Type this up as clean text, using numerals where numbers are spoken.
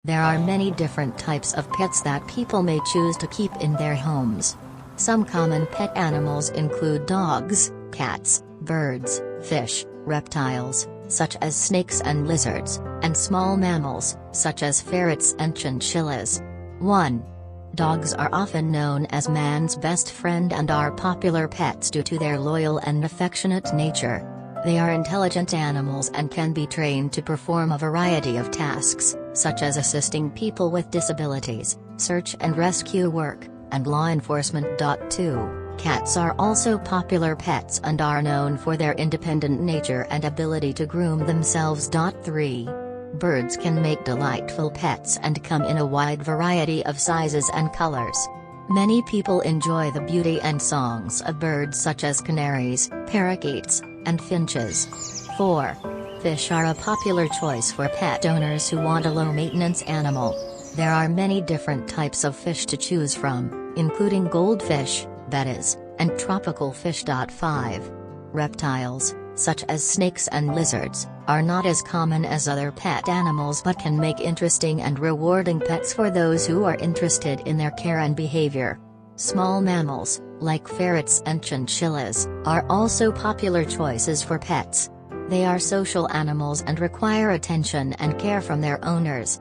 There are many different types of pets that people may choose to keep in their homes. Some common pet animals include dogs, cats, birds, fish, reptiles, such as snakes and lizards, and small mammals, such as ferrets and chinchillas. 1. Dogs are often known as man's best friend and are popular pets due to their loyal and affectionate nature. They are intelligent animals and can be trained to perform a variety of tasks, such as assisting people with disabilities, search and rescue work, and law enforcement. 2. Cats are also popular pets and are known for their independent nature and ability to groom themselves. 3. Birds can make delightful pets and come in a wide variety of sizes and colors. Many people enjoy the beauty and songs of birds such as canaries, parakeets, and finches. 4. Fish are a popular choice for pet owners who want a low-maintenance animal. There are many different types of fish to choose from, including goldfish, bettas, and tropical fish. 5. Reptiles, such as snakes and lizards, are not as common as other pet animals but can make interesting and rewarding pets for those who are interested in their care and behavior. Small mammals, like ferrets and chinchillas, are also popular choices for pets. They are social animals and require attention and care from their owners.